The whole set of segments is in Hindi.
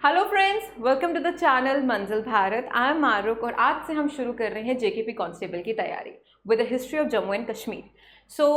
Hello friends, welcome to the channel Manzil Bharat. I am मारुक और आज से हम शुरू कर रहे हैं जेकेपी कांस्टेबल की तैयारी with the history of Jammu and Kashmir. So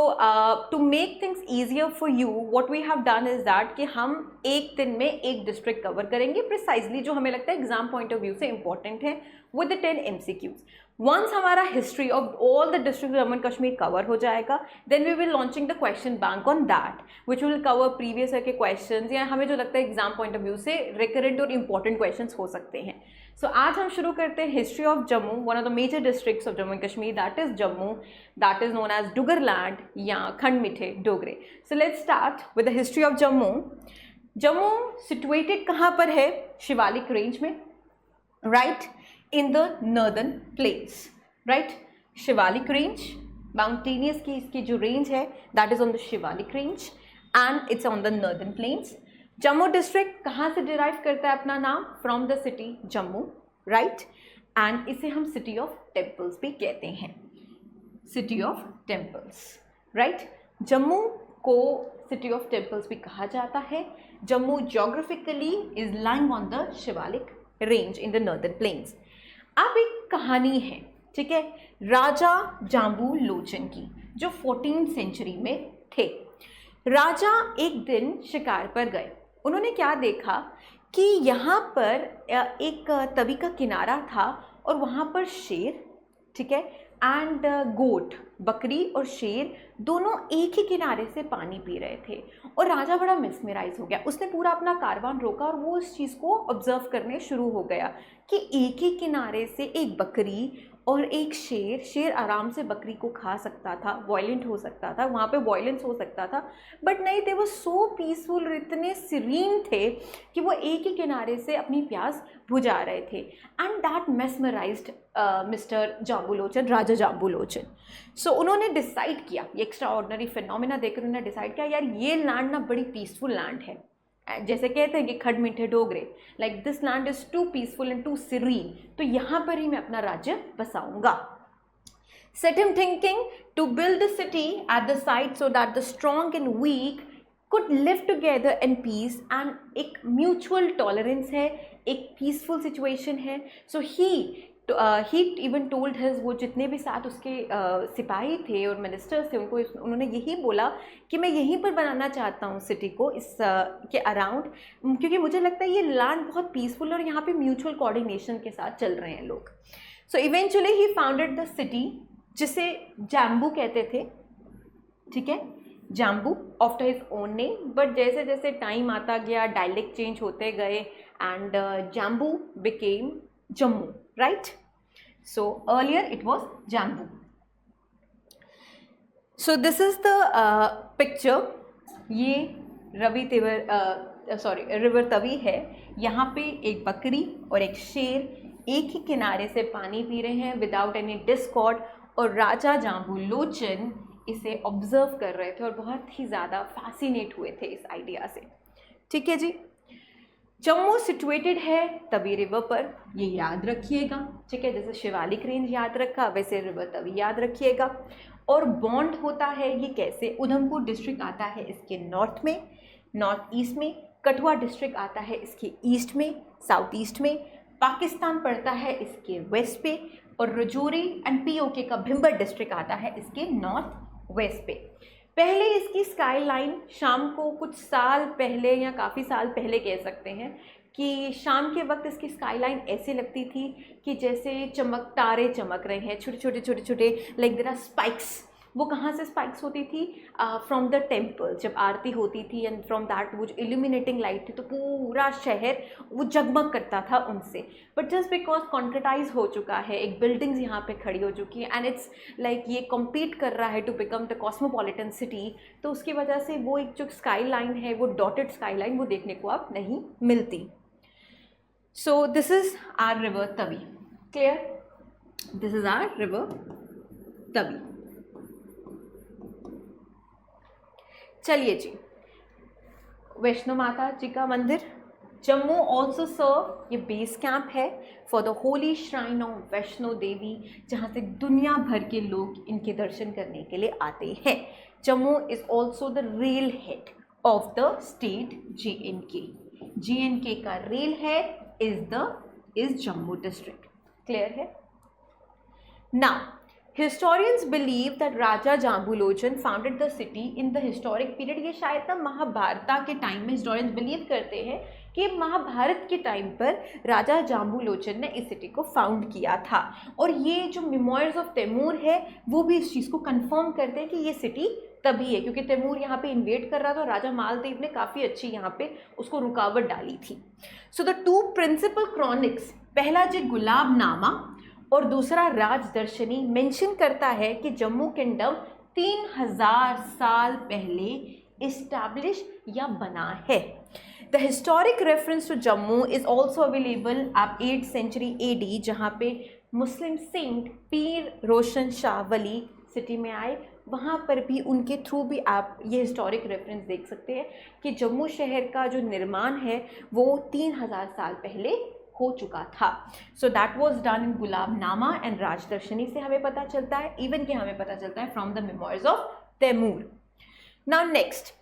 to make things easier for you what we have done is that कि हम एक दिन में एक डिस्ट्रिक्ट कवर करेंगे प्रिसाइजली जो हमें लगता है एग्जाम पॉइंट ऑफ व्यू से इंपॉर्टेंट है विद द 10 MCQs। वंस हमारा history of all the district Jammu and Kashmir cover हो जाएगा, then we will launching the question bank on that which will cover previous year के क्वेश्चंस या हमें जो लगता है एग्जाम पॉइंट ऑफ व्यू से रिकरेंट और इंपॉर्टेंट क्वेश्चंस हो सकते हैं। सो आज हम शुरू करते हैं history of Jammu, one of the major districts of Jammu and Kashmir, that is Jammu, that is known as Duggarland या खंड मिठे डोगरे। So let's start with the history of Jammu. Jammu situated कहाँ पर है? शिवालिक रेंज में, right, in the northern plains, right? Shivalik range, mountainous की इसकी जो रेंज है that is on the Shivalik range and it's on the northern plains। Jammu district कहाँ से डिराइव करता है अपना नाम? From the city Jammu, right, and इसे हम सिटी ऑफ टेम्पल्स भी कहते हैं, city of temples, right. Jammu को सिटी ऑफ टेम्पल्स भी कहा जाता है। Jammu geographically is lying on the Shivalik range in the northern plains. अब एक कहानी है, ठीक है, राजा जाम्बू लोचन की, जो 14th सेंचुरी में थे। राजा एक दिन शिकार पर गए। उन्होंने क्या देखा कि यहाँ पर एक तवी का किनारा था और वहाँ पर शेर, ठीक है, एंड गोट, बकरी और शेर दोनों एक ही किनारे से पानी पी रहे थे। और राजा बड़ा मिसमराइज हो गया। उसने पूरा अपना कारवान रोका और वो उस चीज़ को ऑब्जर्व करने शुरू हो गया कि एक ही किनारे से एक बकरी और एक शेर आराम से बकरी को खा सकता था, वायलेंट हो सकता था, वहाँ पे वायलेंस हो सकता था, बट नहीं थे, वो सो पीसफुल, इतने सीरीन थे कि वो एक ही किनारे से अपनी प्यास बुझा रहे थे। एंड दैट मेस्मराइज्ड मिस्टर जाम्बूलोचन, राजा जाम्बूलोचन। सो उन्होंने डिसाइड किया, ये एक्स्ट्रा ऑर्डिनरी फिनोमिना देखकर उन्होंने डिसाइड किया, यार ये लैंड ना बड़ी पीसफुल लैंड है, जैसे कहते हैं कि खड़ मीठे डोगरे, like this land is too peaceful and too serene, तो यहाँ पर ही मैं अपना राज्य बसाऊंगा। Set him thinking to build a city at the site so that the strong and weak could live together in peace, and एक mutual tolerance है, एक peaceful situation है। So he even told his, वो जितने भी साथ उसके सिपाही थे और मिनिस्टर्स थे, उन्होंने यही बोला कि मैं यहीं पर बनाना चाहता हूँ सिटी को, इस के अराउंड, क्योंकि मुझे लगता है ये लैंड बहुत पीसफुल और यहाँ पे म्यूचुअल कोऑर्डिनेशन के साथ चल रहे हैं लोग। So eventually he founded the city, जिसे जाम्बू कहते थे, ठीक है, jumbo after his own name. But जैसे जैसे टाइम आता गया, डायलेक्ट चेंज होते गए and jumbo became Jammu, right? So earlier it was Jambu. So this is the picture. ये रिवर तवी है। यहाँ पे एक बकरी और एक शेर एक ही किनारे से पानी पी रहे हैं विदाउट एनी डिस्कॉर्ड, और राजा जाम्बू लोचन इसे ऑब्जर्व कर रहे थे और बहुत ही ज़्यादा फैसिनेट हुए थे इस आइडिया से, ठीक है जी। जम्मू सिचुएटेड है तवी रिवर पर, ये याद रखिएगा, ठीक है, जैसे शिवालिक रेंज याद रखा वैसे रिवर तवी याद रखिएगा। और बॉन्ड होता है ये कैसे? उधमपुर डिस्ट्रिक्ट आता है इसके नॉर्थ में, नॉर्थ ईस्ट में, कठुआ डिस्ट्रिक्ट आता है इसके ईस्ट में, साउथ ईस्ट में, पाकिस्तान पड़ता है इसके वेस्ट पे, और रजौरी एंड POK का भिम्बर डिस्ट्रिक्ट आता है इसके नॉर्थ वेस्ट पे। पहले इसकी स्काई लाइन शाम को, कुछ साल पहले या काफ़ी साल पहले कह सकते हैं, कि शाम के वक्त इसकी स्काई लाइन ऐसे लगती थी कि जैसे तारे चमक रहे हैं, छोटे छोटे, लाइक देयर आर स्पाइक्स। वो कहाँ से स्पाइक्स होती थी? फ्रॉम द टेम्पल, जब आरती होती थी, एंड फ्रॉम दैट वो जो इल्यूमिनेटिंग लाइट थी, तो पूरा शहर वो जगमग करता था उनसे। बट जस्ट बिकॉज कॉन्क्रीटाइज हो चुका है, एक बिल्डिंग्स यहाँ पे खड़ी हो चुकी है, एंड इट्स लाइक ये कम्पीट कर रहा है to become the cosmopolitan city, तो उसकी वजह से वो एक जो स्काई लाइन है, वो डॉटेड स्काई लाइन, वो देखने को अब नहीं मिलती। So this is our river Tawi, clear? This is our river Tawi. चलिए जी, वैष्णो माता जी का मंदिर, जम्मू ऑल्सो सर्व, ये बेस कैंप है for the holy shrine of Vaishno Devi, जहाँ से दुनिया भर के लोग इनके दर्शन करने के लिए आते हैं। Jammu is also the rail head of the state JNK। J&K का rail head is Jammu district. Clear है? Now historians believe that Raja Jambulochan founded the city in the historic period। ये शायद ना महाभारत के टाइम में historians believe करते हैं कि महाभारत के टाइम पर राजा जाम्बुलोचन ने इस सिटी को फाउंड किया था। और ये जो मेमोइर्स ऑफ तैमूर है वो भी इस चीज़ को कंफर्म करते हैं कि ये सिटी तभी है क्योंकि तैमूर यहाँ पे इन्वेड कर रहा था और राजा मालदेव ने काफ़ी अच्छी यहाँ पे उसको रुकावट डाली थी। सो द टू प्रिंसिपल क्रॉनिक्स, पहला जो गुलाबनामा और दूसरा राजदर्शनी, मेंशन करता है कि जम्मू किंगडम 3000 साल पहले इस्टेब्लिश या बना है। The historic reference to Jammu is also available आप 8th सेंचुरी AD, जहाँ पे मुस्लिम सेंट पीर रोशन शाह वली सिटी में आए, वहाँ पर भी उनके थ्रू भी आप ये हिस्टोरिक रेफरेंस देख सकते हैं कि जम्मू शहर का जो निर्माण है वो 3000 साल पहले हो चुका था। So that was done in Gulabnama and Rajdarshani से हमें पता चलता है, इवन कि हमें पता चलता है from the memoirs of Timur. Now next,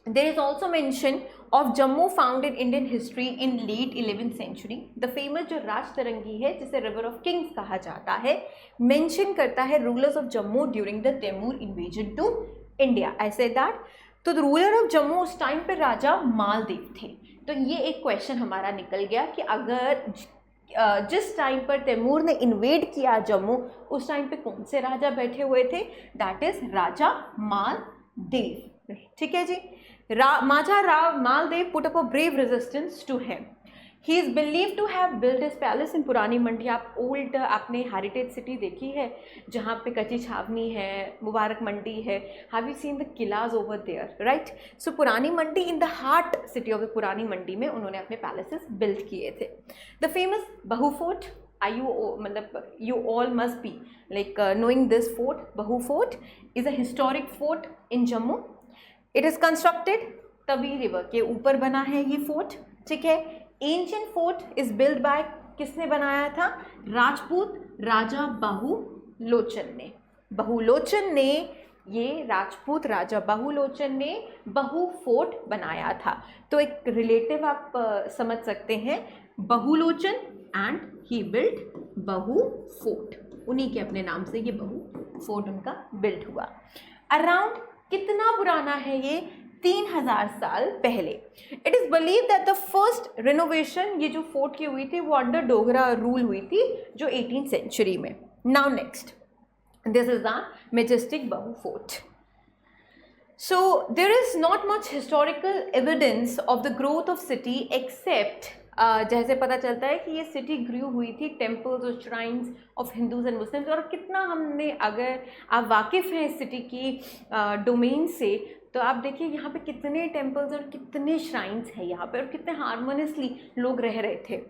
there is also mention of Jammu found in Indian history in late 11th century. The famous जो राजतरंगी है जिसे रिवर ऑफ किंग्स कहा जाता है, मेंशन करता है rulers of Jammu during the Timur invasion to India. I say that तो द रूलर ऑफ जम्मू उस टाइम पर राजा मालदेव थे। तो ये एक क्वेश्चन हमारा निकल गया कि अगर जिस टाइम पर तैमूर ने इन्वेड किया जम्मू, उस टाइम पे कौन से राजा बैठे हुए थे? That is Raja Maldev. ठीक है जी। माजा Rao Maldev put up a brave resistance to him. He is believe to have build his palace in Purani Mandi. आप ओल्ड आपने हेरिटेज सिटी देखी है जहाँ पे कच्ची छावनी है, मुबारक मंडी है। हैव यू सीन द किलाज over there, right? So Purani Mandi, in the heart city of the Purani Mandi में उन्होंने अपने पैलेसेस बिल्ड किए थे। द फेमस बहु फोर्ट, मतलब you all must be like knowing this fort. Bahu Fort is a historic fort in Jammu. It is constructed Tawi river के ऊपर बना है ये फोर्ट। ठीक है। Ancient fort is build by, किसने बनाया था? राजपूत राजा बहुलोचन ने। बहुलोचन ने, ये राजपूत राजा बहुलोचन ने बहु फोर्ट बनाया था। तो एक रिलेटिव आप समझ सकते हैं, बहुलोचन एंड ही बिल्ड बहु फोर्ट, उन्हीं के अपने नाम से ये बहु फोर्ट उनका बिल्ड हुआ। अराउंड कितना पुराना है ये? 3000 साल पहले। It is believe that the first renovation ये जो फोर्ट की हुई थी वो अंडर डोगरा रूल हुई थी जो 18th सेंचुरी में। Now next, this is the majestic Bahu fort. So there is not much historical evidence of the growth of city except जैसे पता चलता है कि ये सिटी ग्रू हुई थी टेम्पल्स और shrines of Hindus and Muslims. और कितना हमने, अगर आप वाकिफ़ हैं इस सिटी की डोमेन से, तो आप देखिए यहाँ पे कितने टेम्पल्स और कितने श्राइन्स हैं यहाँ पे, और कितने हारमोनियसली लोग रह रहे थे।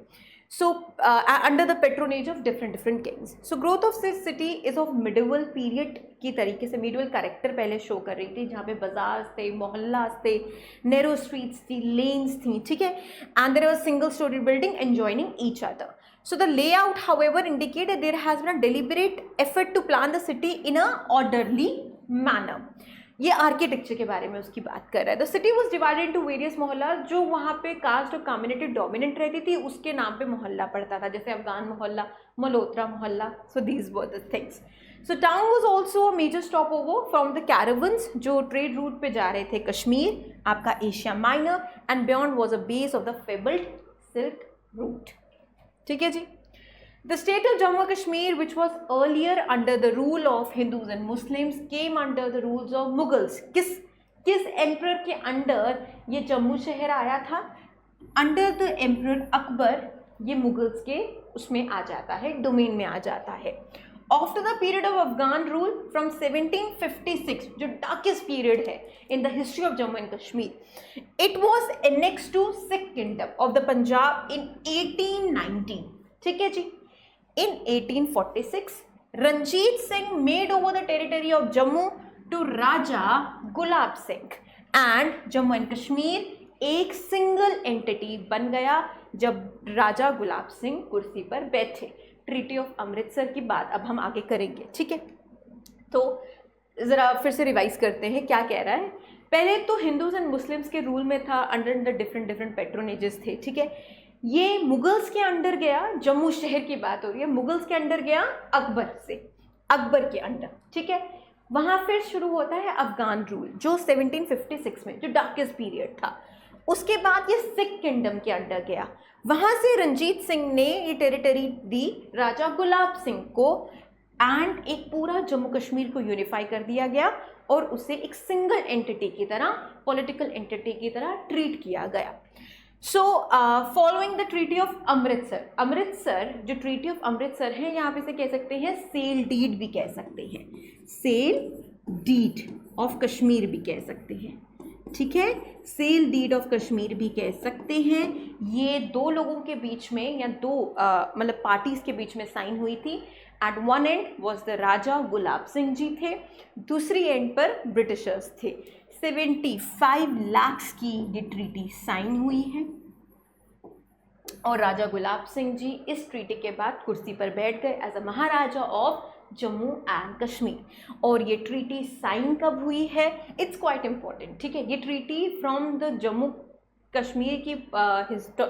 So under the patronage of different Kings. So growth of this city is of medieval period की तरीके से, मिडिवल कैरेक्टर पहले शो कर रही थी, जहाँ पे बाजार्स थे, मोहल्लास थे, नैरो स्ट्रीट्स थी, लेन्स थी। ठीक है। And there was single storey building adjoining each other. So the layout, however, indicated there has been a deliberate effort to plan the city in a orderly manner. ये आर्किटेक्चर के बारे में उसकी बात कर रहा है। The city was divided into various मोहल्ला, जो वहाँ पे कास्ट और कम्युनिटी डोमिनेंट रहती थी उसके नाम पे मोहल्ला पड़ता था, जैसे Afghan Mohalla, Malhotra Mohalla. So these were the things. So town was also a major stop over from the caravans जो ट्रेड रूट पे जा रहे थे कश्मीर, आपका Asia Minor, and beyond was a base of the fabled silk route. ठीक है जी। The state of Jammu and Kashmir, which was earlier under the rule of Hindus and Muslims, came under the rules of Mughals. किस एम्परर के अंडर ये जम्मू शहर आया था? अंडर द एम्परर अकबर ये मुगल्स के उसमें आ जाता है, डोमेन में आ जाता है। After the period of Afghan rule from 1756, जो डार्केस्ट पीरियड है in the history of Jammu and Kashmir, it was annex to Sikh kingdom of the Punjab in 1819। ठीक है जी। In 1846, Ranjit Singh made over the territory of Jammu to Raja Gulab Singh, and Jammu and Kashmir एक सिंगल एंटिटी बन गया जब राजा गुलाब सिंह कुर्सी पर बैठे। ट्रीटी ऑफ अमृतसर की बात अब हम आगे करेंगे। ठीक है। तो ज़रा फिर से रिवाइज करते हैं क्या कह रहा है। पहले तो हिंदूज एंड मुस्लिम्स के रूल में था, अंडर द डिफरेंट पैट्रोनेजेस थे, ठीक है। ये मुगल्स के अंडर गया, जम्मू शहर की बात हो रही है, मुगल्स के अंडर गया अकबर से, अकबर के अंडर, ठीक है। वहाँ फिर शुरू होता है अफगान रूल जो 1756 में, जो डार्केस्ट पीरियड था। उसके बाद ये सिख किंगडम के अंडर गया, वहाँ से रंजीत सिंह ने ये टेरिटरी दी राजा गुलाब सिंह को, एंड एक पूरा जम्मू कश्मीर को यूनिफाई कर दिया गया और उसे एक सिंगल एंटिटी की तरह, पॉलिटिकल एंटिटी की तरह ट्रीट किया गया। So following the treaty of Amritsar, Amritsar जो ट्रीटी ऑफ अमृतसर है, यहाँ पे से कह सकते हैं सेल डीड भी कह सकते हैं, सेल डीड ऑफ कश्मीर भी कह सकते हैं, ठीक है, सेल डीड ऑफ कश्मीर भी कह सकते हैं। ये दो लोगों के बीच में या दो मतलब पार्टीज के बीच में साइन हुई थी। At one end was the Raja Gulab Singh ji थे, दूसरी एंड पर ब्रिटिशर्स थे। 75 लाख की ये ट्रीटी साइन हुई है और राजा गुलाब सिंह जी इस ट्रीटी के बाद कुर्सी पर बैठ गए as a maharaja of Jammu and Kashmir. और ये ट्रीटी साइन कब हुई है, इट्स क्वाइट इम्पॉर्टेंट, ठीक है। ये treaty from the Jammu Kashmir की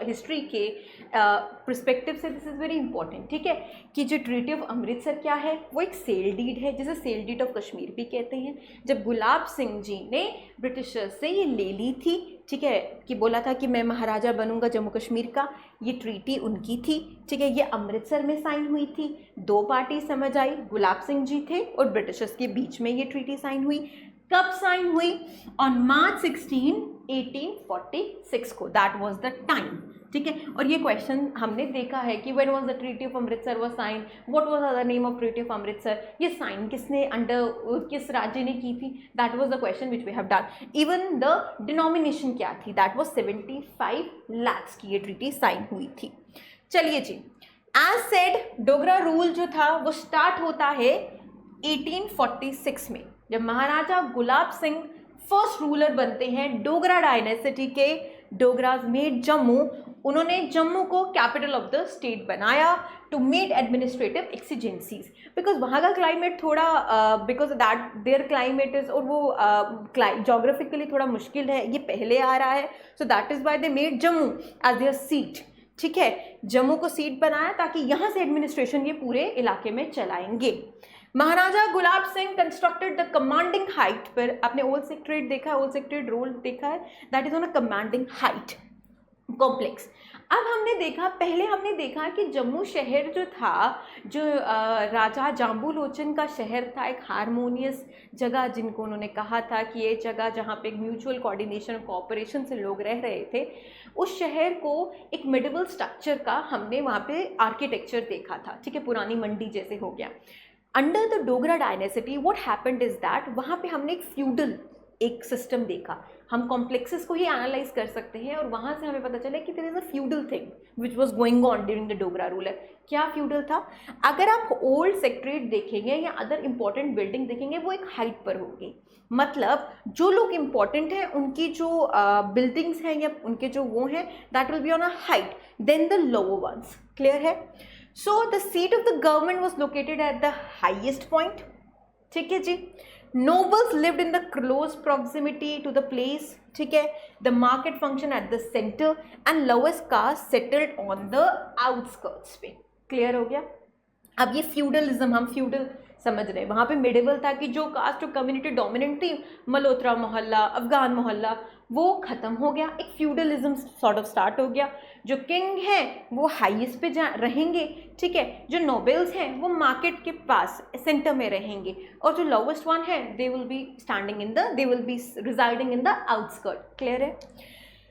हिस्ट्री के पर्सपेक्टिव से दिस इज़ वेरी इंपॉर्टेंट, ठीक है, कि जो ट्रीटी ऑफ अमृतसर क्या है, वो एक सेल डीड है, जिसे सेल डीड ऑफ कश्मीर भी कहते हैं। जब गुलाब सिंह जी ने ब्रिटिशर्स से ये ले ली थी, ठीक है, कि बोला था कि मैं महाराजा बनूंगा जम्मू कश्मीर का, ये ट्रीटी उनकी थी, ठीक है। ये अमृतसर में साइन हुई थी, दो पार्टी समझ आई, गुलाब सिंह जी थे और ब्रिटिशर्स के बीच में ये ट्रीटी साइन हुई। कब साइन हुई? ऑन मार्च 16, 1846 को, दैट वाज द टाइम, ठीक है। और ये क्वेश्चन हमने देखा है कि when was the treaty of Amritsar was sign, what was the name of treaty of Amritsar, ये साइन किसने अंडर किस राज्य ने की थी, that was the question which we have done. Even the denomination क्या थी, दैट वाज 75 लाख की ये ट्रीटी साइन हुई थी। चलिए जी, एज सेड डोगरा रूल जो था वो स्टार्ट होता है 1846 में, जब महाराजा गुलाब सिंह फर्स्ट रूलर बनते हैं डोगरा डायनेसिटी के। डोगराज मेड जम्मू, उन्होंने जम्मू को कैपिटल ऑफ द स्टेट बनाया to made administrative exigencies, because वहाँ का क्लाइमेट थोड़ा because that their climate is, और वो जोग्राफिकली थोड़ा मुश्किल है, ये पहले आ रहा है, so that is why they made Jammu as their seat, ठीक है। जम्मू को सीट बनाया ताकि यहाँ से एडमिनिस्ट्रेशन ये पूरे इलाके में चलाएंगे। Maharaja Gulab Singh constructed the commanding height पर, आपने ओल्ड सेक्रेटरीट देखा है, ओल्ड सेक्रेटरीट रोड देखा है, that is on a commanding height complex. अब हमने देखा, पहले हमने देखा कि जम्मू शहर जो था, जो राजा जाम्बू लोचन का शहर था, एक हारमोनियस जगह, जिनको उन्होंने कहा था कि ये जगह जहाँ पे एक म्यूचुअल कोऑर्डिनेशन और कोऑपरेशन से लोग रह रहे थे, उस शहर को एक मिडिवल स्ट्रक्चर का हमने वहाँ पे आर्किटेक्चर देखा था, ठीक है, पुरानी मंडी जैसे हो गया। Under the Dogra dynasty what happened is that वहाँ पे हमने एक फ्यूडल एक सिस्टम देखा। हम कॉम्प्लेक्सेस को ही एनालाइज कर सकते हैं और वहाँ से हमें पता चला कि there is a feudal thing which was going on during the Dogra ruler. क्या फ्यूडल था? अगर आप ओल्ड सेक्रेटरीट देखेंगे या अदर इंपॉर्टेंट बिल्डिंग देखेंगे, वो एक हाइट पर होगी, मतलब जो लोग इंपॉर्टेंट हैं उनकी जो बिल्डिंग्स हैं या उनके जो वो हैं, that will be on a height then the lower ones. Clear है? So the seat of the government was located at the highest point, ठीक है जी। Nobles lived in the close proximity to the place, ठीक है। The market function at the center and lowest caste settled on the outskirts पे। क्लियर हो गया? अब ये फ्यूडलिज्म, हम फ्यूडल समझ रहे हैं, वहाँ पे मिडिवल था कि जो कास्ट और कम्युनिटी डोमिनेंट थी, मल्होत्रा मोहल्ला, अफगान मोहल्ला, वो ख़त्म हो गया, एक फ्यूडलिज्म सॉर्ट ऑफ स्टार्ट हो गया। जो किंग हैं वो हाईएस्ट पे रहेंगे, ठीक है, जो नोबल्स हैं वो मार्केट के पास सेंटर में रहेंगे, और जो लोवेस्ट वन है they will be residing in the outskirt. Clear है?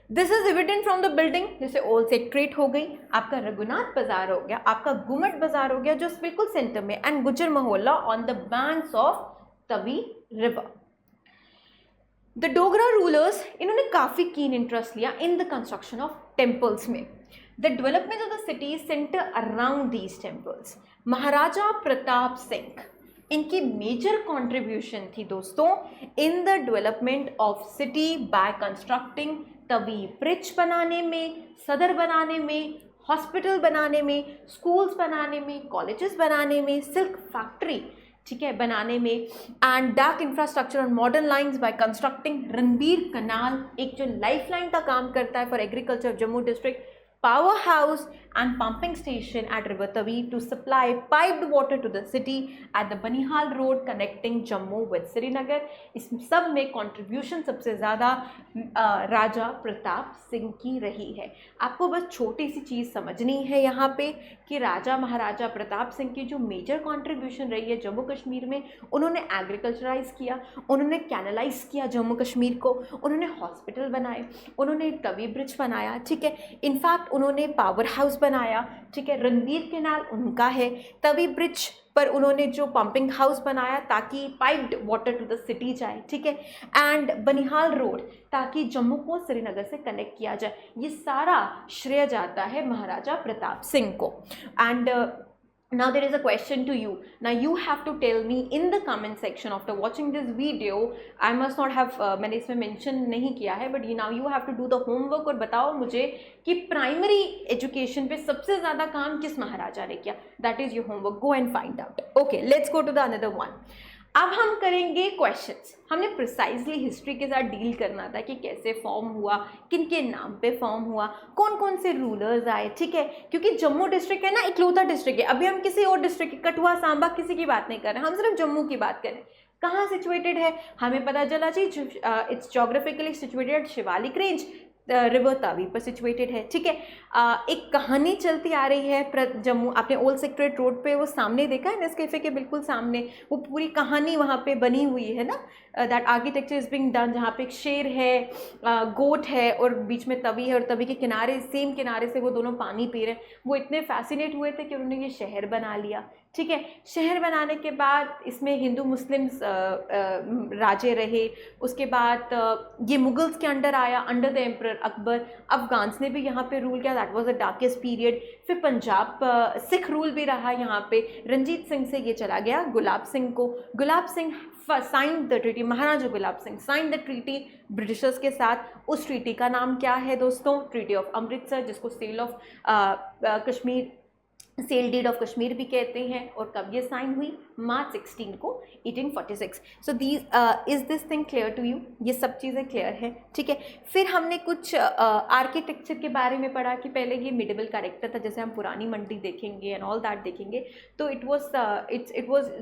This is evident from the building, जैसे ओल्ड सेक्रेटरीट हो गई, आपका रघुनाथ बाजार हो गया, आपका गुम्मट बाजार हो गया जो बिल्कुल सेंटर में, and Gujjar Mohalla on the banks of Tawi river. The Dogra rulers, इन्होंने काफ़ी कीन इंटरेस्ट लिया in the construction of temples में। The development of the city centre around these temples. Maharaja Pratap Singh, इनकी मेजर कंट्रीब्यूशन थी दोस्तों in the development of city by constructing Tawi bridge बनाने में, सदर बनाने में, हॉस्पिटल बनाने में, स्कूल्स बनाने में, कॉलेजेस बनाने में, सिल्क फैक्ट्री, ठीक है, बनाने में, and dark infrastructure on modern lines by constructing Ranbir canal, एक जो लाइफ लाइन का काम करता है for agriculture of Jammu district, powerhouse and pumping station at River Tavi to supply piped water to the city at the Banihal Road connecting Jammu with Srinagar. इस सब में कंट्रीब्यूशन सबसे ज़्यादा राजा प्रताप सिंह की रही है। आपको बस छोटी सी चीज़ समझनी है यहाँ पे कि राजा महाराजा प्रताप सिंह की जो मेजर कंट्रीब्यूशन रही है जम्मू कश्मीर में, उन्होंने एग्रीकल्चराइज किया, उन्होंने कैनलाइज किया जम्मू कश्मीर को, उन्होंने हॉस्पिटल बनाए, उन्होंने तवी ब्रिज बनाया, ठीक है, इनफैक्ट उन्होंने पावर हाउस बनाया, ठीक है, रणबीर कैनाल उनका है, तवी ब्रिज पर उन्होंने जो पंपिंग हाउस बनाया ताकि piped water to the city जाए, ठीक है, एंड बनिहाल रोड ताकि जम्मू को श्रीनगर से कनेक्ट किया जाए। ये सारा श्रेय जाता है महाराजा प्रताप सिंह को। And now there is a question to you. Now you have to tell me in the comment section after watching this video. I must not have मैंने इसमें mention नहीं किया है, but now you have to do the homework और बताओ मुझे कि प्राइमरी एजुकेशन पे सबसे ज़्यादा काम किस महाराजा ने किया। That is your homework. Go and find out. Okay, let's go to the another one. अब हम करेंगे क्वेश्चंस। हमने प्रिसाइजली हिस्ट्री के साथ डील करना था कि कैसे फॉर्म हुआ, किन के नाम पे फॉर्म हुआ, कौन कौन से रूलर्स आए, ठीक है, क्योंकि जम्मू डिस्ट्रिक्ट है ना, इकलौता डिस्ट्रिक्ट है। अभी हम किसी और डिस्ट्रिक्ट, कठुआ सांबा, किसी की बात नहीं कर रहे, हम सिर्फ जम्मू की बात करें। कहाँ सिचुएटेड है हमें पता चला जी, it's geographically situated Shivalik range, river Tawi पर सिचुएटेड है, ठीक है। एक कहानी चलती आ रही है जम्मू, आपने ओल्ड सेक्रेटरीट रोड पे वो सामने देखा है नेस्कैफे के बिल्कुल सामने, वो पूरी कहानी वहाँ पे बनी हुई है ना, that architecture is being done, जहाँ पे एक शेर है, गोट है और बीच में तवी है और तवी के किनारे, सेम किनारे से वो दोनों पानी पी रहे हैं। वो इतने फैसिनेट हुए थे कि उन्होंने ये शहर बना लिया, ठीक है। शहर बनाने के बाद इसमें हिंदू मुस्लिम्स राजे रहे, उसके बाद ये मुगल्स के अंडर आया, under the emperor Akbar. Afghans ने भी यहाँ पे रूल किया, that was the darkest period. फिर पंजाब सिख रूल भी रहा यहाँ पे, रंजीत सिंह से ये चला गया गुलाब सिंह को। Gulab Singh sign the treaty, Maharaja Gulab Singh sign the treaty britishers के साथ। उस ट्रीटी का नाम क्या है दोस्तों? ट्रीटी ऑफ अमृतसर, जिसको sale of Kashmir, sale deed of Kashmir भी कहते हैं। और कब ये साइन हुई? मार्च 16 को 1846। So is this thing clear to you? ये सब चीज़ें क्लियर है, ठीक है। फिर हमने कुछ आर्किटेक्चर के बारे में पढ़ा कि पहले ये मिडेबल कैरेक्टर था, जैसे हम पुरानी मंडी देखेंगे एंड ऑल दैट देखेंगे, तो it was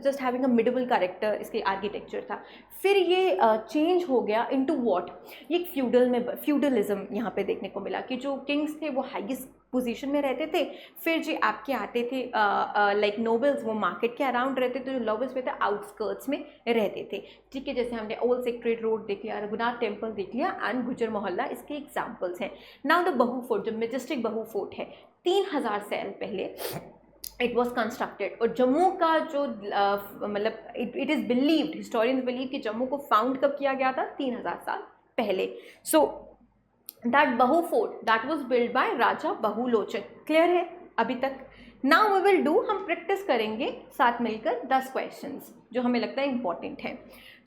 just having a मिडेबल character, इसके आर्किटेक्चर था। फिर ये चेंज हो गया इनटू व्हाट, ये फ्यूडलिज्म यहाँ पे देखने को मिला कि जो किंग्स थे वो हाईएस्ट पोजीशन में रहते थे। फिर जो आपके आते थे लाइक नोबल्स, वो मार्केट के अराउंड रहते थे, जो लोवेस्ट पे थे आउटस्कर्ट्स में रहते थे, ठीक है। जैसे हमने ओल्ड सेक्रेटरीट रोड देख लिया, रघुनाथ टेम्पल देख लिया एंड गुजर मोहल्ला, इसके एग्जाम्पल्स हैं। नाउ द बहू फोर्ट, जो मेजेस्टिक बहू फोर्ट है, 3000 साल पहले इट वॉज कंस्ट्रक्टेड। और जम्मू का जो मतलब it is believed, historians believe कि जम्मू को फाउंड कब किया गया था? 3000 साल पहले। So that Bahu fort that was build by Raja Bahulochan. Clear है अभी तक? नाउ वी विल डू, हम प्रैक्टिस करेंगे साथ मिलकर 10 क्वेश्चंस जो हमें लगता है इंपॉर्टेंट है।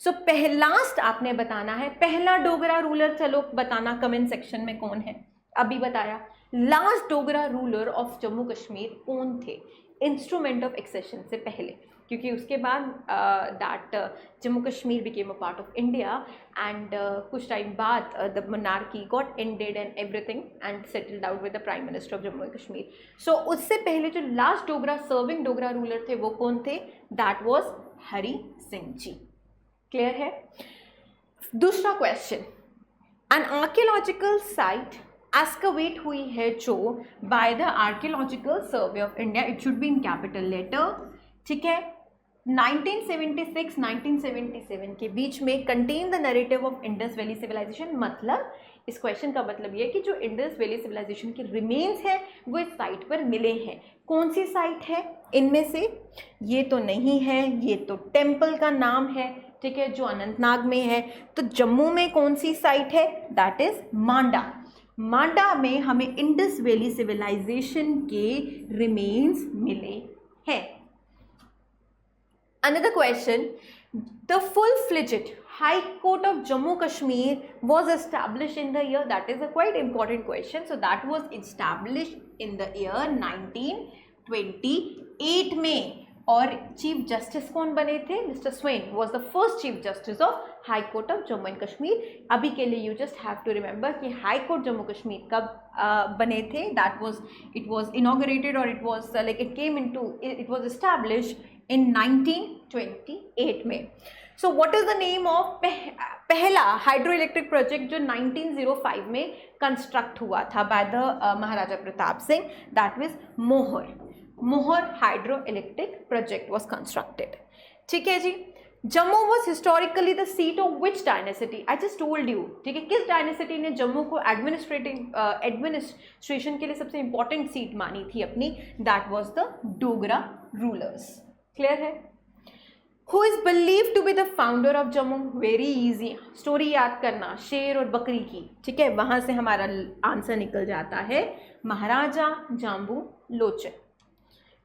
सो लास्ट आपने बताना है पहला डोगरा रूलर, चलो बताना कमेंट सेक्शन में कौन है। अभी बताया last Dogra ruler of Jammu Kashmir कौन थे इंस्ट्रूमेंट ऑफ एक्सेशन से पहले, क्योंकि उसके बाद that Jammu Kashmir became a part of India and कुछ टाइम बाद the monarchy got ended and everything and settled out with the prime minister of Jammu and Kashmir. So उससे पहले जो last Dogra serving Dogra ruler थे वो कौन थे? That was Hari Singh ji. Clear है? दूसरा question, an archaeological site excavate हुई है जो by the archaeological survey of India, it should be in capital letter, ठीक है, 1976-1977 के बीच में, contain the narrative of Indus valley civilisation. मतलब इस क्वेश्चन का मतलब ये है कि जो इंडस वैली सिविलाइजेशन के रिमेन्स हैं वो इस साइट पर मिले हैं। कौन सी साइट है इनमें से? ये तो नहीं है, ये तो टेम्पल का नाम है, ठीक है, जो अनंतनाग में है। तो जम्मू में कौन सी साइट है? दैट इज मांडा। मांडा में हमें इंडस वैली सिविलाइजेशन के रिमेन्स मिले हैं। Another question, the full-fledged High Court of Jammu Kashmir was established in the year, that is a quite important question, so that was established in the year 1928 में। और चीफ जस्टिस कौन बने थे? Mister Swain was the first chief justice of high court of Jammu and Kashmir. अभी के लिए you just have to remember कि हाई कोर्ट जम्मू कश्मीर कब बने थे? That was it was inaugurated और it was like it was established in 1928 में। So what is the name of पहला हाइड्रो इलेक्ट्रिक प्रोजेक्ट जो 1905 में कंस्ट्रक्ट हुआ था by the Maharaja Pratap Singh? That was Mohra hydro electric project was constructed. ठीक है जी। Jammu was historically the seat of which dynasty? I just told you. ठीक है, किस डायनेसिटी ने जम्मू को एडमिनिस्ट्रेशन के लिए सबसे इंपॉर्टेंट सीट मानी थी अपनी? That was the Dogra rulers. Clear है? Who is believed to be the founder of Jammu? Very easy. Story याद करना, शेर और बकरी की। ठीक है, वहाँ से हमारा आंसर निकल जाता है महाराजा जाम्बू लोचन।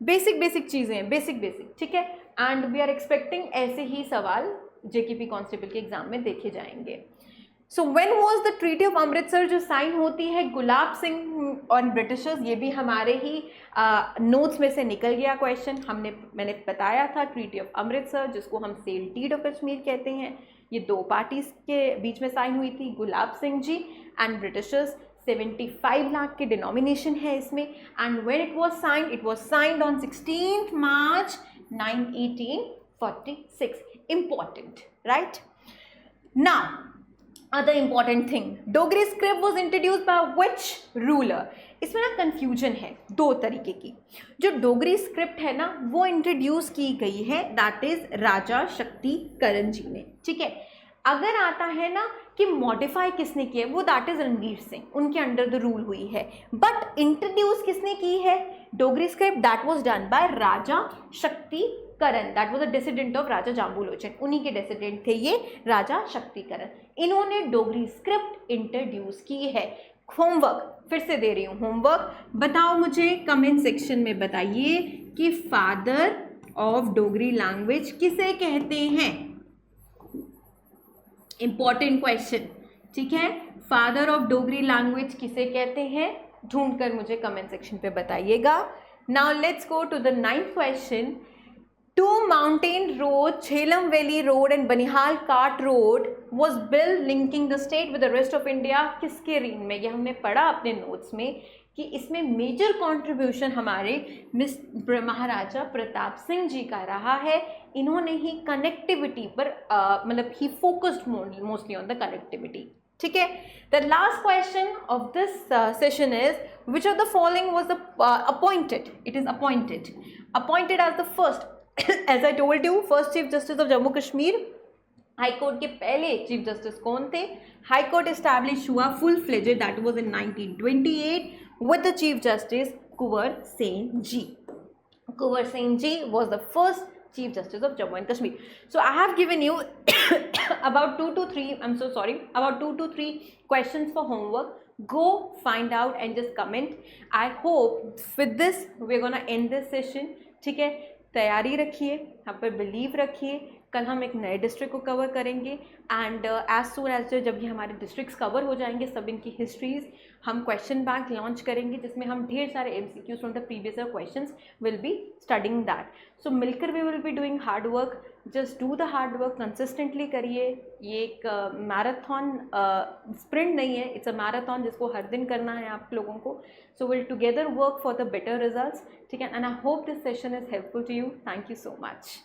बेसिक चीज़ें हैं, बेसिक। ठीक है, एंड वी आर एक्सपेक्टिंग ऐसे ही सवाल जेकेपी कांस्टेबल के एग्जाम में देखे जाएंगे। So when was the treaty of Amritsar जो साइन होती है गुलाब सिंह और ब्रिटिशर्स? ये भी हमारे ही नोट्स में से निकल गया क्वेश्चन। मैंने बताया था ट्रीटी ऑफ अमृतसर जिसको हम सेल डीड ऑफ कश्मीर कहते हैं, ये दो पार्टीज के बीच में साइन हुई थी, गुलाब सिंह जी एंड ब्रिटिशर्स। 75 लाख के डिनोमिनेशन है इसमें। And when it was signed on 16 March 1846। Important, right? Now other important thing, Dogri script was introduced by which ruler? इसमें ना कंफ्यूजन है दो तरीके की। जो डोगरी स्क्रिप्ट है ना वो इंट्रोड्यूस की गई है, दैट इज राजा शक्ति करण जी ने। ठीक है, अगर आता है ना कि मॉडिफाई किसने किया, वो दैट इज रणवीर सिंह, उनके अंडर द रूल हुई है। बट इंट्रोड्यूस किसने की है Dogri script? That was done by Raja Shakti Karan. That was a descendant of Raja Jambulochan, उन्हीं के डिसिडेंट थे ये राजा शक्ति करण। इन्होंने डोगरी स्क्रिप्ट इंट्रोड्यूस की है। होमवर्क फिर से दे रही हूँ, होमवर्क बताओ मुझे, कमेंट सेक्शन में बताइए कि फादर ऑफ डोगरी लैंग्वेज किसे कहते हैं? Important question. ठीक है, फादर ऑफ डोगरी लैंग्वेज किसे कहते हैं? ढूंढकर मुझे कमेंट सेक्शन पे बताइएगा। Now let's go to the 9th question. Two mountain roads, Jhelum Valley Road and Banihal Cart Road was built linking the state with the rest of India. किसके रीन में? ये हमने पढ़ा अपने नोट्स में कि इसमें मेजर कंट्रीब्यूशन हमारे महाराजा प्रताप सिंह जी का रहा है। इन्होंने ही कनेक्टिविटी पर मतलब ही focused mostly on the connectivity. ठीक है, the last question of this session is which of the following was the appointed? It is appointed as the first as I told you, first Chief Justice of Jammu Kashmir। High court के पहले चीफ जस्टिस कौन थे? हाई कोर्ट एस्टैब्लिश हुआ full fledged, that was in 1928 with the chief justice Kunwar Sen ji. Kunwar Sen ji was the first Chief Justice of Jammu and Kashmir. So I have given you about 2 to 3 questions for homework. Go find out and just comment. I hope with this we're gonna end this session. ठीक है, तैयारी रखिए, हम पर बिलीव रखिए। कल हम एक नए डिस्ट्रिक्ट को कवर करेंगे एंड एज सून एज जब ये हमारे डिस्ट्रिक्ट्स कवर हो जाएंगे सब इनकी हिस्ट्रीज, हम क्वेश्चन बैंक लॉन्च करेंगे जिसमें हम ढेर सारे MCQs from the previous year questions will be studying that. So मिलकर we will be doing hard work. Just do the hard work, consistently करिए। ये एक मैराथन स्प्रिंट नहीं है, इट्स अ मैराथन जिसको हर दिन करना है आप लोगों को। So will together work for the better results. ठीक है, and I hope this session is helpful to you. Thank you so much.